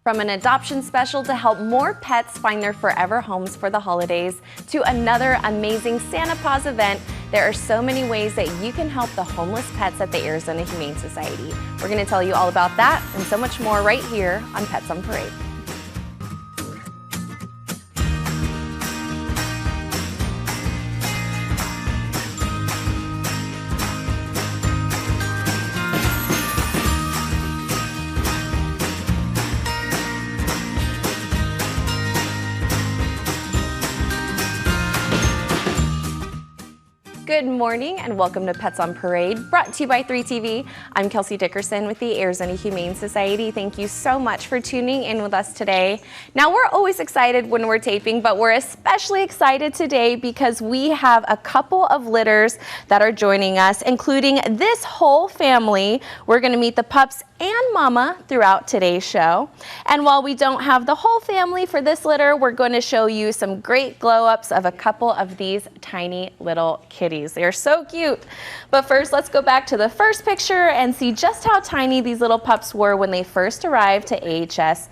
From an adoption special to help more pets find their forever homes for the holidays, to another amazing Santa Paws event, there are so many ways that you can help the homeless pets at the Arizona Humane Society. We're going to tell you all about that and so much more right here on Pets on Parade. Good morning and welcome to Pets on Parade, brought to you by 3TV. I'm Kelsey Dickerson with the Arizona Humane Society. Thank you so much for tuning in with us today. Now, we're always excited when we're taping, but we're especially excited today because we have a couple of litters that are joining us, including this whole family. We're going to meet the pups and mama throughout today's show. And while we don't have the whole family for this litter, we're going to show you some great glow-ups of a couple of these tiny little kitties. They are so cute. But first, let's go back to the first picture and see just how tiny these little pups were when they first arrived to AHS.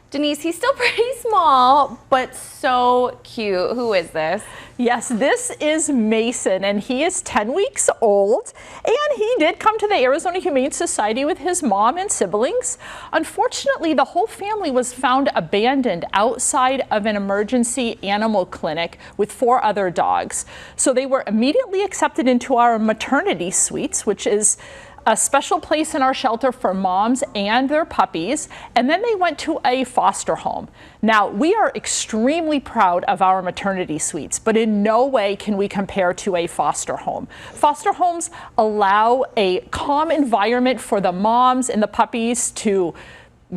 Denise, he's still pretty small, but so cute. Who is this? Yes, this is Mason, and he is 10 weeks old, and he did come to the Arizona Humane Society with his mom and siblings. Unfortunately, the whole family was found abandoned outside of an emergency animal clinic with 4 other dogs. So they were immediately accepted into our maternity suites, which is a special place in our shelter for moms and their puppies, and then they went to a foster home. Now, we are extremely proud of our maternity suites, but in no way can we compare to a foster home. Foster homes allow a calm environment for the moms and the puppies to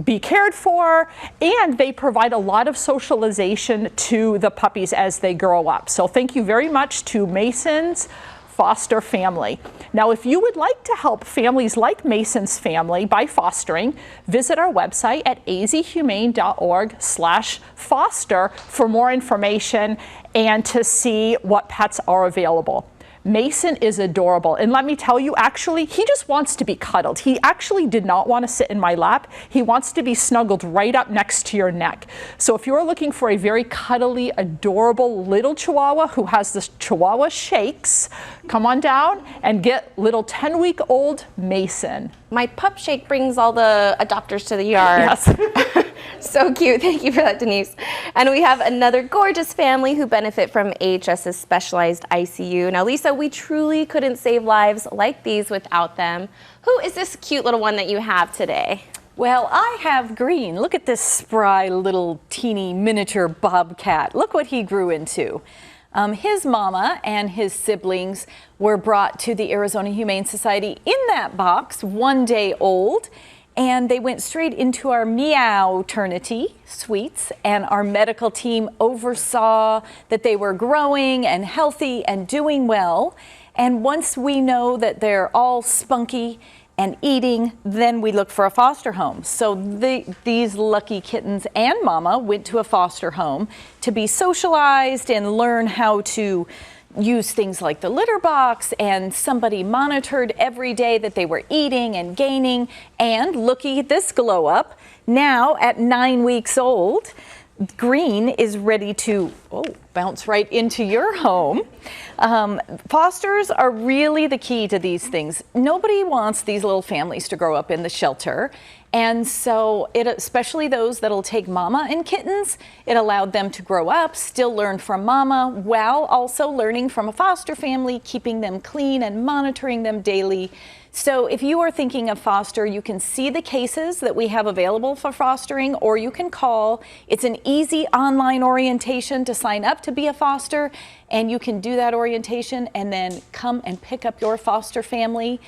be cared for, and they provide a lot of socialization to the puppies as they grow up. So thank you very much to Mason's foster family. Now, if you would like to help families like Mason's family by fostering, visit our website at azhumane.org/foster for more information and to see what pets are available. Mason is adorable, and let me tell you, actually, he just wants to be cuddled. He actually did not want to sit in my lap. He wants to be snuggled right up next to your neck. So if you're looking for a very cuddly, adorable little Chihuahua who has the Chihuahua shakes, come on down and get little 10-week-old Mason. My pup shake brings all the adopters to the yard. Yes. So cute. Thank you for that, Denise. And we have another gorgeous family who benefit from AHS's specialized ICU. Now, Lisa, we truly couldn't save lives like these without them. Who is this cute little one that you have today? Well, I have Green. Look at this spry little teeny miniature Bobcat. Look what he grew into. His mama and his siblings were brought to the Arizona Humane Society in that box, 1 day old. And they went straight into our meow-ternity suites, and our medical team oversaw that they were growing and healthy and doing well. And once we know that they're all spunky and eating, then we look for a foster home. So these lucky kittens and mama went to a foster home to be socialized and learn how to use things like the litter box, and somebody monitored every day that they were eating and gaining. And looky at this glow up. Now at 9 weeks old, Green is ready to bounce right into your home. Fosters are really the key to these things. Nobody wants these little families to grow up in the shelter. And so, especially those that'll take mama and kittens, it allowed them to grow up, still learn from mama, while also learning from a foster family, keeping them clean and monitoring them daily. So if you are thinking of foster, you can see the cases that we have available for fostering, or you can call. It's an easy online orientation to sign up to be a foster, and you can do that orientation and then come and pick up your foster family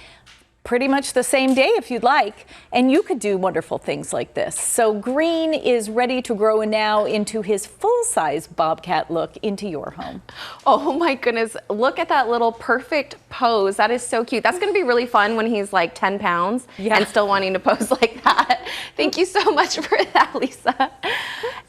pretty much the same day if you'd like, and you could do wonderful things like this. So Green is ready to grow now into his full-size Bobcat look into your home. Oh my goodness, look at that little perfect pose. That is so cute. That's gonna be really fun when he's like 10 pounds and still wanting to pose like that. Thank you so much for that, Lisa.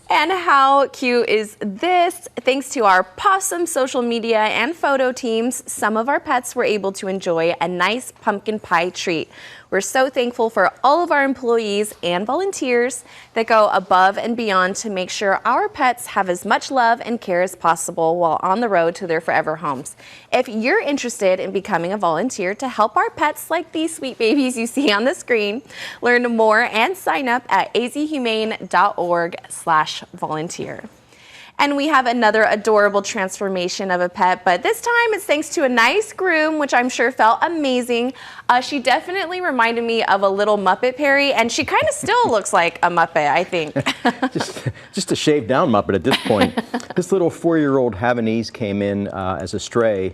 And how cute is this? Thanks to our Possum social media and photo teams, some of our pets were able to enjoy a nice pumpkin pie treat. We're so thankful for all of our employees and volunteers that go above and beyond to make sure our pets have as much love and care as possible while on the road to their forever homes. If you're interested in becoming a volunteer to help our pets like these sweet babies you see on the screen, learn more and sign up at azhumane.org/volunteer. And we have another adorable transformation of a pet, but this time it's thanks to a nice groom, which I'm sure felt amazing. She definitely reminded me of a little Muppet Perry, and she kind of still looks like a Muppet, I think. just a shaved down Muppet at this point. This little 4-year-old Havanese came in as a stray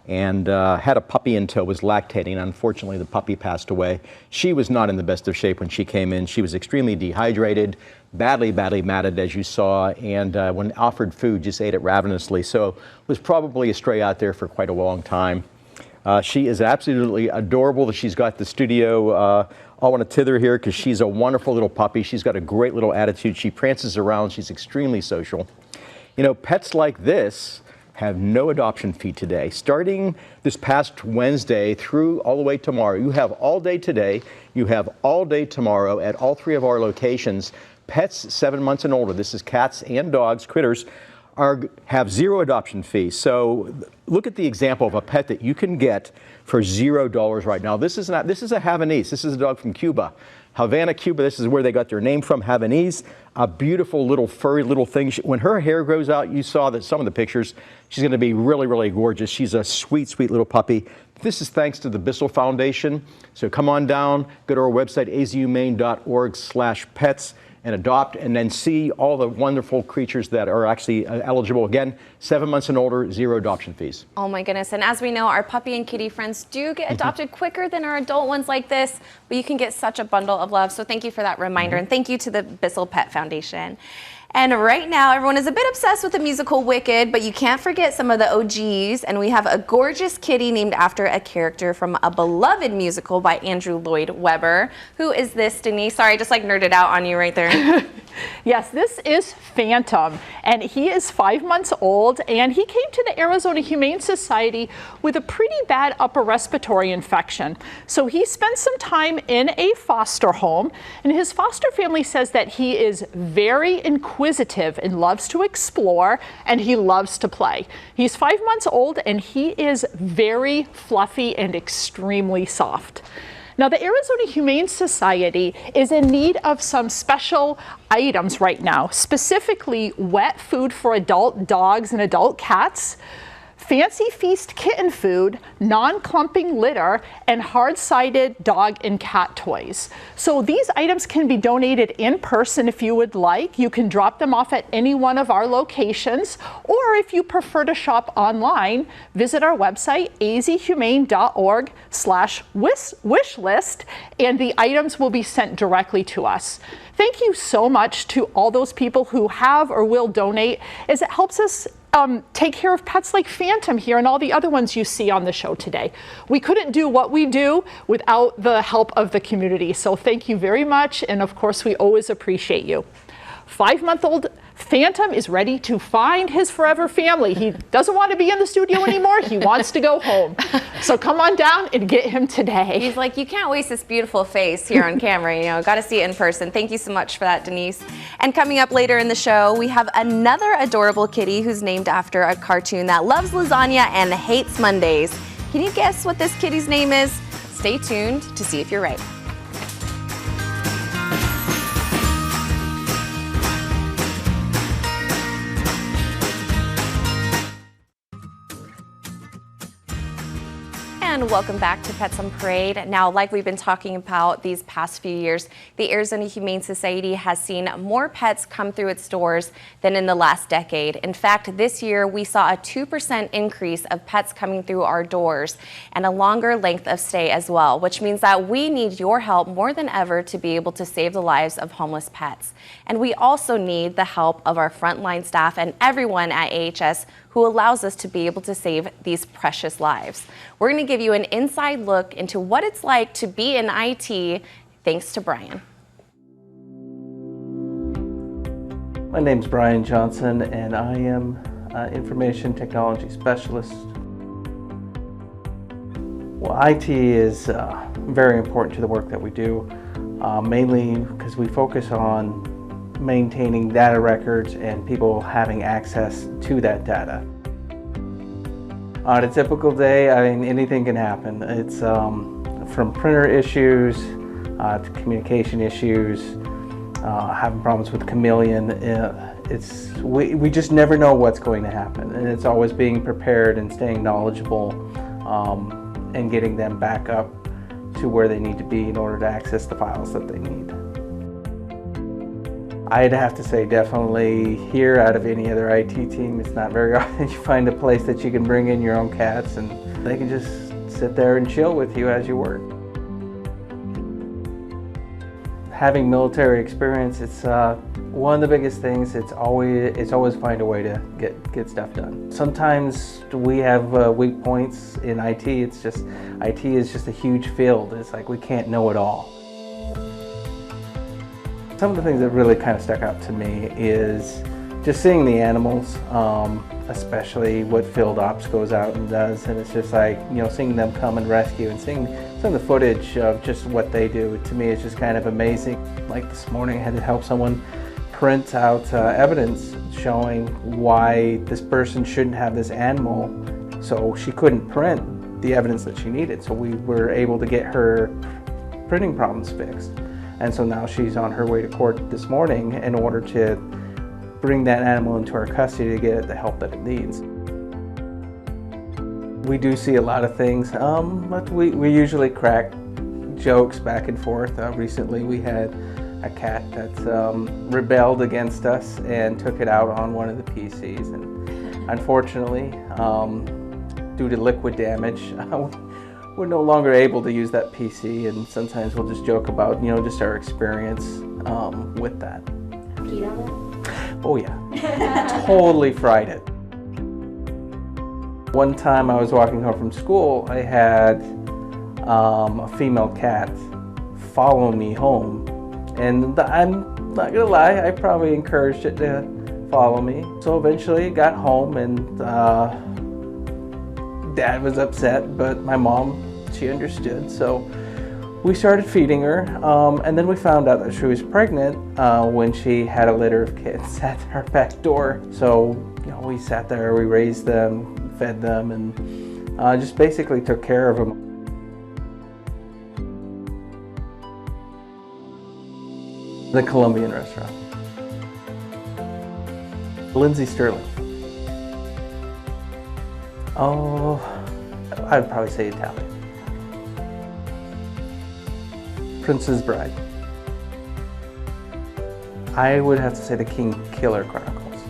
and had a puppy in tow, was lactating. Unfortunately, the puppy passed away. She was not in the best of shape when she came in. She was extremely dehydrated, badly matted, as you saw, and when offered food, just ate it ravenously. So was probably a stray out there for quite a long time. She is absolutely adorable. She's got the studio. I want to tither here because she's a wonderful little puppy. She's got a great little attitude. She prances around. She's extremely social. You know, pets like this have no adoption fee today. Starting this past Wednesday through all the way tomorrow, you have all day today, you have all day tomorrow at all 3 of our locations. Pets 7 months and older, this is cats and dogs, critters, have 0 adoption fee. So look at the example of a pet that you can get for $0 right now. This is a Havanese. This is a dog from Cuba. Havana, Cuba, this is where they got their name from, Havanese. A beautiful little furry little thing. When her hair grows out, you saw that some of the pictures, she's going to be really gorgeous. She's a sweet little puppy. This is thanks to the Bissell Foundation. So come on down, go to our website, azhumane.org/pets, and adopt, and then see all the wonderful creatures that are actually eligible. Again, 7 months and older, 0 adoption fees. Oh my goodness, and as we know, our puppy and kitty friends do get adopted quicker than our adult ones like this, but you can get such a bundle of love. So thank you for that reminder, and thank you to the Bissell Pet Foundation. And right now, everyone is a bit obsessed with the musical Wicked, but you can't forget some of the OGs. And we have a gorgeous kitty named after a character from a beloved musical by Andrew Lloyd Webber. Who is this, Denise? Sorry, I just like nerded out on you right there. Yes, this is Phantom, and he is 5 months old, and he came to the Arizona Humane Society with a pretty bad upper respiratory infection. So he spent some time in a foster home, and his foster family says that he is very inquisitive and loves to explore, and he loves to play. He's 5 months old, and he is very fluffy and extremely soft. Now, the Arizona Humane Society is in need of some special items right now, specifically wet food for adult dogs and adult cats, Fancy Feast kitten food, non-clumping litter, and hard-sided dog and cat toys. So these items can be donated in person if you would like. You can drop them off at any one of our locations, or if you prefer to shop online, visit our website, azhumane.org/wishlist, and the items will be sent directly to us. Thank you so much to all those people who have or will donate, as it helps us take care of pets like Phantom here and all the other ones you see on the show today. We couldn't do what we do without the help of the community. So thank you very much. And of course, we always appreciate you. 5-month-old Phantom is ready to find his forever family. He doesn't want to be in the studio anymore. He wants to go home. So come on down and get him today. He's like, you can't waste this beautiful face here on camera. You know, got to see it in person. Thank you so much for that, Denise. And coming up later in the show, we have another adorable kitty who's named after a cartoon that loves lasagna and hates Mondays. Can you guess what this kitty's name is? Stay tuned to see if you're right. And welcome back to Pets on Parade. Now, like we've been talking about these past few years, the Arizona Humane Society has seen more pets come through its doors than in the last decade. In fact, this year we saw a 2% increase of pets coming through our doors and a longer length of stay as well, which means that we need your help more than ever to be able to save the lives of homeless pets. And we also need the help of our frontline staff and everyone at AHS who allows us to be able to save these precious lives. We're going to give you an inside look into what it's like to be in IT, thanks to Brian. My name's Brian Johnson, and I am an information technology specialist. Well, IT is very important to the work that we do, mainly because we focus on maintaining data records and people having access to that data. On a typical day, I mean, anything can happen. It's from printer issues to communication issues, having problems with Chameleon. We just never know what's going to happen, and it's always being prepared and staying knowledgeable and getting them back up to where they need to be in order to access the files that they need. I'd have to say definitely here, out of any other IT team, it's not very often you find a place that you can bring in your own cats and they can just sit there and chill with you as you work. Having military experience, it's one of the biggest things. It's always find a way to get stuff done. Sometimes we have weak points in IT. IT is just a huge field. It's like we can't know it all. Some of the things that really kind of stuck out to me is just seeing the animals, especially what Field Ops goes out and does, and it's just like, you know, seeing them come and rescue and seeing some of the footage of just what they do, to me is just kind of amazing. Like this morning I had to help someone print out evidence showing why this person shouldn't have this animal, so she couldn't print the evidence that she needed, so we were able to get her printing problems fixed. And so now she's on her way to court this morning in order to bring that animal into our custody to get it the help that it needs. We do see a lot of things, but we usually crack jokes back and forth. Recently we had a cat that rebelled against us and took it out on one of the PCs. And unfortunately, due to liquid damage, we're no longer able to use that PC, and sometimes we'll just joke about, you know, just our experience with that. Peed on it? Oh yeah, totally fried it. One time I was walking home from school, I had a female cat follow me home, and I'm not gonna lie, I probably encouraged it to follow me. So eventually it got home, and Dad was upset, but my mom, she understood, so we started feeding her, and then we found out that she was pregnant when she had a litter of kittens at our back door. So, you know, we sat there, we raised them, fed them, and just basically took care of them. The Colombian restaurant. Lindsay Sterling. Oh, I'd probably say Italian. Prince's Bride. I would have to say the King Killer Chronicles.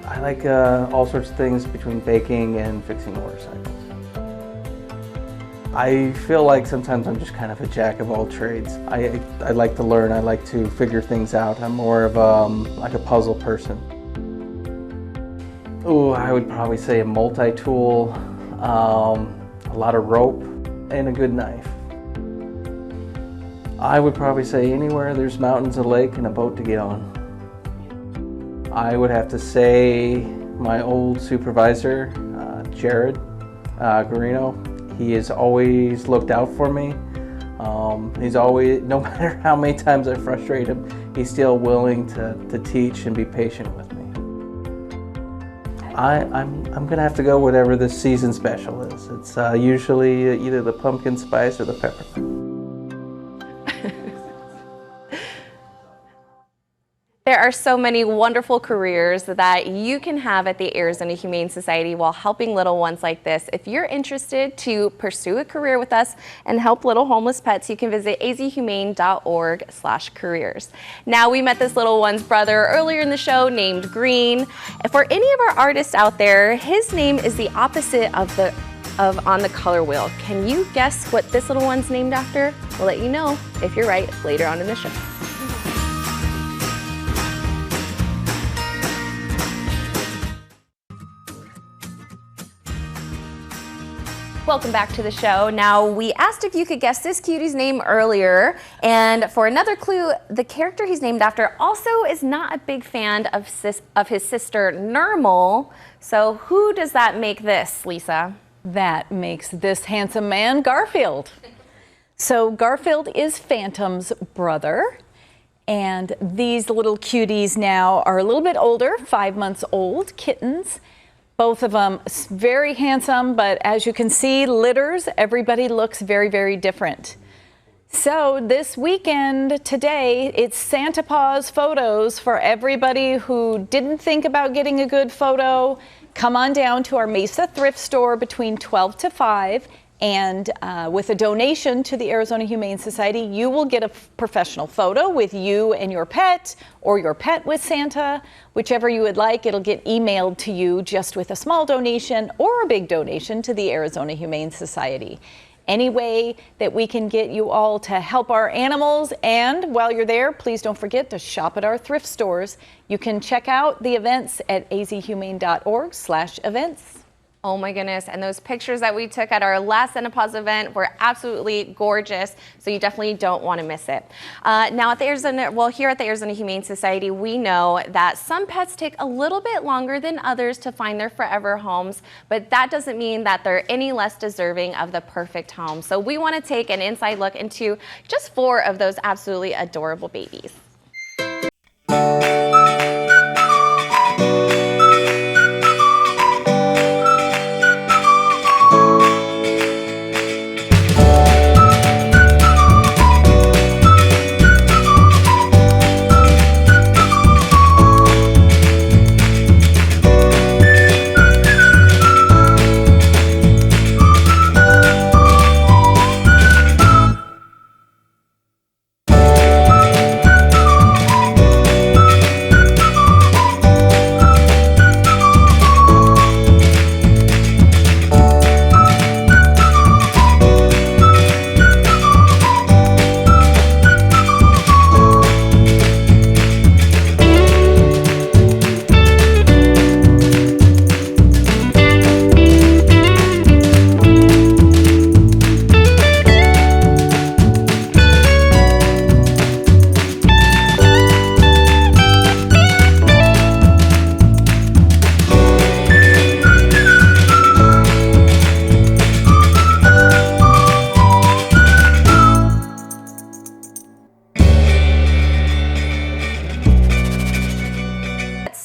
I like all sorts of things between baking and fixing motorcycles. I feel like sometimes I'm just kind of a jack of all trades. I like to learn, I like to figure things out. I'm more of like a puzzle person. Oh, I would probably say a multi-tool, a lot of rope, and a good knife. I would probably say anywhere there's mountains, a lake, and a boat to get on. I would have to say my old supervisor, Jared Garino. He has always looked out for me. He's always, no matter how many times I frustrate him, he's still willing to teach and be patient with me. I'm gonna have to go whatever this season special is. It's usually either the pumpkin spice or the peppermint. There are so many wonderful careers that you can have at the Arizona Humane Society while helping little ones like this. If you're interested to pursue a career with us and help little homeless pets, you can visit azhumane.org/careers. Now, we met this little one's brother earlier in the show named Green. For any of our artists out there, his name is the opposite of on the color wheel. Can you guess what this little one's named after? We'll let you know if you're right later on in the show. Welcome back to the show. Now, we asked if you could guess this cutie's name earlier, and for another clue, the character he's named after also is not a big fan of his sister, Nermal. So who does that make this, Lisa? that makes this handsome man Garfield. So Garfield is Phantom's brother. And these little cuties now are a little bit older, 5 months old, kittens. Both of them very handsome, but as you can see, litters, everybody looks very, very different. So this weekend, today, it's Santa Paws photos for everybody who didn't think about getting a good photo. Come on down to our Mesa thrift store between 12 to 5. And with a donation to the Arizona Humane Society, you will get a professional photo with you and your pet, or your pet with Santa, whichever you would like. It'll get emailed to you just with a small donation or a big donation to the Arizona Humane Society. Any way that we can get you all to help our animals, and while you're there, please don't forget to shop at our thrift stores. You can check out the events at azhumane.org/events. Oh my goodness, and those pictures that we took at our last Santa Paws event were absolutely gorgeous, so you definitely don't want to miss it. Now at the here at the Arizona Humane Society, we know that some pets take a little bit longer than others to find their forever homes, but that doesn't mean that they're any less deserving of the perfect home. So we want to take an inside look into just 4 of those absolutely adorable babies.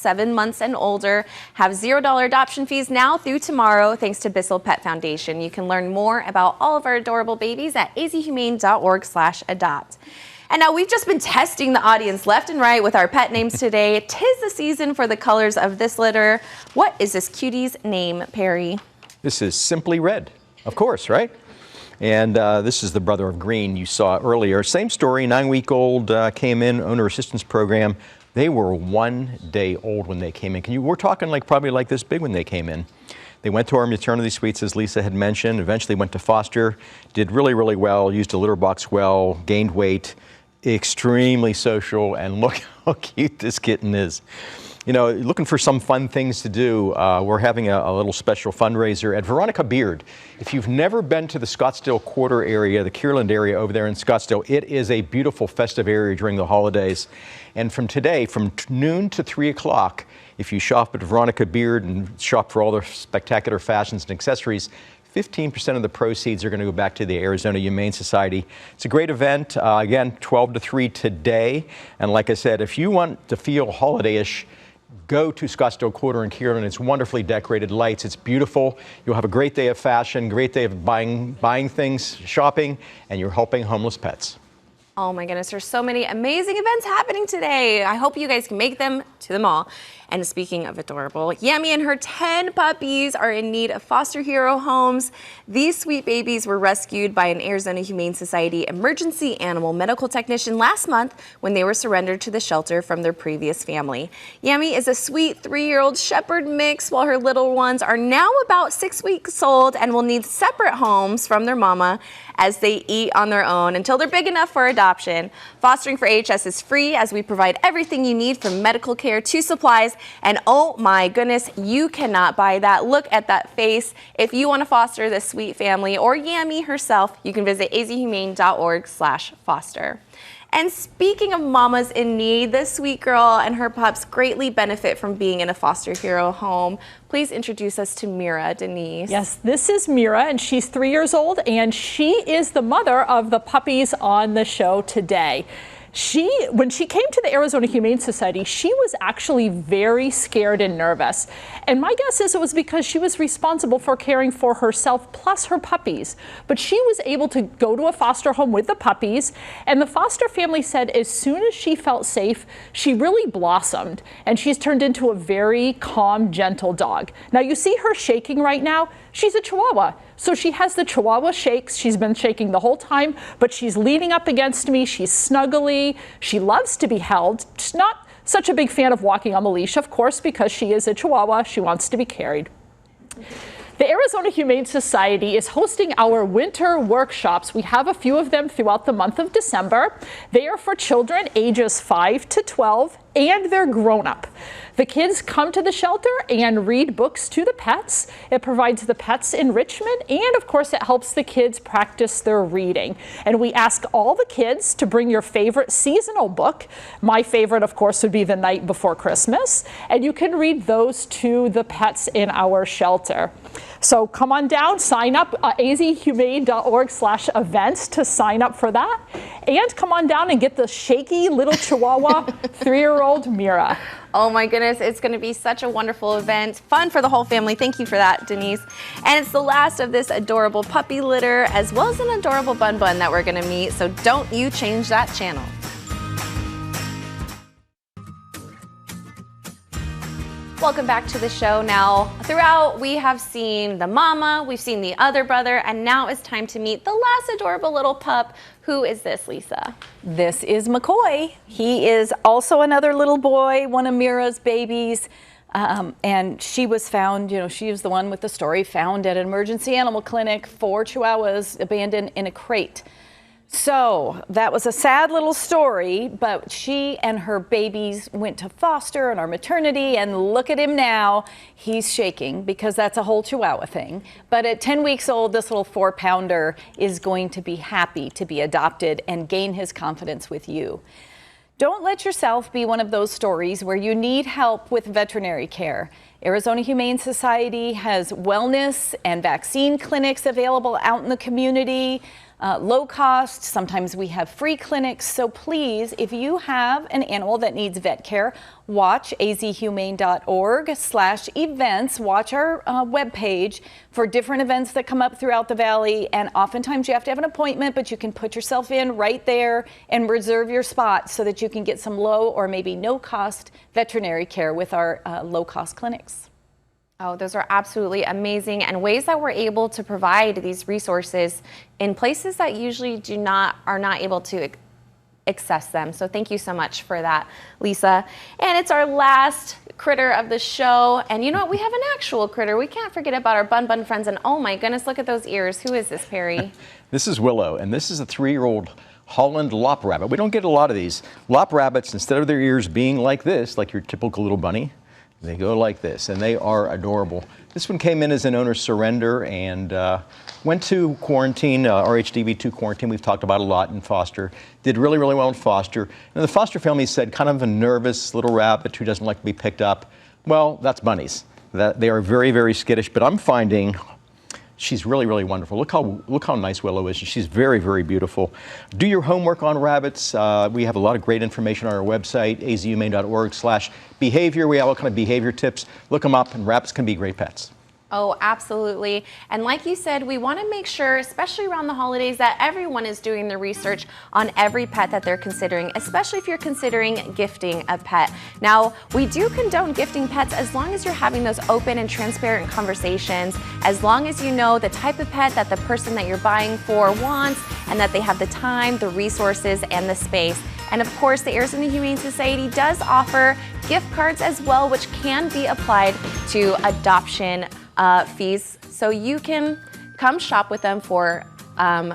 .7 months and older have $0 adoption fees now through tomorrow thanks to Bissell Pet Foundation. You can learn more about all of our adorable babies at azhumane.org/adopt. And now we've just been testing the audience left and right with our pet names today. 'Tis the season for the colors of this litter. What is this cutie's name, Perry? This is Simply Red, of course, right? And this is the brother of Green you saw earlier. Same story, 9-week-old came in, owner assistance program. They were 1 day old when they came in. We're talking like probably like this big when they came in. They went to our maternity suites, as Lisa had mentioned, eventually went to foster, did really, really well, used a litter box well, gained weight, extremely social, and look how cute this kitten is. You know, looking for some fun things to do, we're having a little special fundraiser at Veronica Beard. If you've never been to the Scottsdale Quarter area, the Kierland area over there in Scottsdale, it is a beautiful festive area during the holidays. And from today, from noon to 3 o'clock, if you shop at Veronica Beard and shop for all their spectacular fashions and accessories, 15% of the proceeds are going to go back to the Arizona Humane Society. It's a great event. Again, 12 to 3 today. And like I said, if you want to feel holiday-ish, go to Scottsdale Quarter in Kierland. It's wonderfully decorated lights. It's beautiful. You'll have a great day of fashion, great day of buying things, shopping, and you're helping homeless pets. Oh my goodness, there's so many amazing events happening today. I hope you guys can make them to them all. And speaking of adorable, Yami and her 10 puppies are in need of foster hero homes. These sweet babies were rescued by an Arizona Humane Society emergency animal medical technician last month when they were surrendered to the shelter from their previous family. Yami is a sweet 3-year-old shepherd mix, while her little ones are now about 6 weeks old and will need separate homes from their mama as they eat on their own until they're big enough for adoption. Fostering for AHS is free, as we provide everything you need from medical care to supplies. And oh my goodness, you cannot buy that. Look at that face. If you want to foster this sweet family or Yami herself, you can visit azhumane.org/foster. And speaking of mamas in need, this sweet girl and her pups greatly benefit from being in a foster hero home. Please introduce us to Mira, Denise. Yes, this is Mira, and she's 3 years old, and she is the mother of the puppies on the show today. When she came to the Arizona Humane Society, she was actually very scared and nervous. And my guess is it was because she was responsible for caring for herself plus her puppies. But she was able to go to a foster home with the puppies, and the foster family said as soon as she felt safe, she really blossomed, and she's turned into a very calm, gentle dog. Now you see her shaking right now. She's a Chihuahua. So she has the Chihuahua shakes. She's been shaking the whole time, but she's leaning up against me. She's snuggly. She loves to be held. She's not such a big fan of walking on the leash, of course, because she is a Chihuahua. She wants to be carried. The Arizona Humane Society is hosting our winter workshops. We have a few of them throughout the month of December. They are for children ages 5 to 12, and they're grown up. The kids come to the shelter and read books to the pets. It provides the pets enrichment, and of course it helps the kids practice their reading. And we ask all the kids to bring your favorite seasonal book. My favorite, of course, would be The Night Before Christmas, and you can read those to the pets in our shelter. So come on down, sign up azhumane.org/events to sign up for that, and come on down and get the shaky little Chihuahua 3-year-old Mira. Oh my goodness, it's going to be such a wonderful event. Fun for the whole family. Thank you for that, Denise. And it's the last of this adorable puppy litter, as well as an adorable bun that we're going to meet. So don't you change that channel. Welcome back to the show. Now, throughout, we have seen the mama, we've seen the other brother, and now it's time to meet the last adorable little pup. Who is this, Lisa? This is McCoy. He is also another little boy, one of Mira's babies. And she was found, she was the one with the story, found at an emergency animal clinic, 4 Chihuahuas abandoned in a crate. So that was a sad little story, but she and her babies went to foster and our maternity, and look at him now. He's shaking because that's a whole Chihuahua thing. But at 10 weeks old, this little 4-pounder is going to be happy to be adopted and gain his confidence with you. Don't let yourself be one of those stories where you need help with veterinary care. Arizona Humane Society has wellness and vaccine clinics available out in the community. Low cost, sometimes we have free clinics, so please, if you have an animal that needs vet care, watch azhumane.org/events, watch our webpage for different events that come up throughout the valley, and oftentimes you have to have an appointment, but you can put yourself in right there and reserve your spot so that you can get some low or maybe no cost veterinary care with our low cost clinics. Oh, those are absolutely amazing, and ways that we're able to provide these resources in places that usually are not able to access them. So thank you so much for that, Lisa. And it's our last critter of the show, and you know what? We have an actual critter. We can't forget about our bun friends, and oh my goodness, look at those ears. Who is this, Perry? This is Willow, and this is a 3-year-old Holland lop rabbit. We don't get a lot of these. Lop rabbits, instead of their ears being like this, like your typical little bunny, they go like this, and they are adorable. This one came in as an owner surrender and went to quarantine, RHDV2 quarantine. We've talked about a lot in foster. Did really, really well in foster. And the foster family said, kind of a nervous little rabbit who doesn't like to be picked up. Well, that's bunnies. They are very, very skittish, but I'm finding she's really, really wonderful. Look how nice Willow is. She's very, very beautiful. Do your homework on rabbits. We have a lot of great information on our website, azhumane.org/behavior. We have all kind of behavior tips. Look them up, and rabbits can be great pets. Oh, absolutely. And like you said, we want to make sure, especially around the holidays, that everyone is doing the research on every pet that they're considering, especially if you're considering gifting a pet. Now, we do condone gifting pets as long as you're having those open and transparent conversations, as long as you know the type of pet that the person that you're buying for wants, and that they have the time, the resources, and the space. And of course, the Arizona Humane Society does offer gift cards as well, which can be applied to adoption fees, so you can come shop with them for an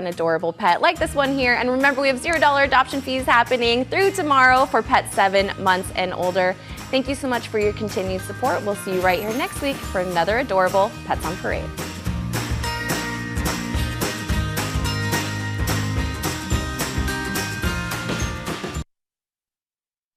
adorable pet like this one here. And remember, we have $0 adoption fees happening through tomorrow for pets 7 months and older. Thank you so much for your continued support. We'll see you right here next week for another adorable Pets on Parade.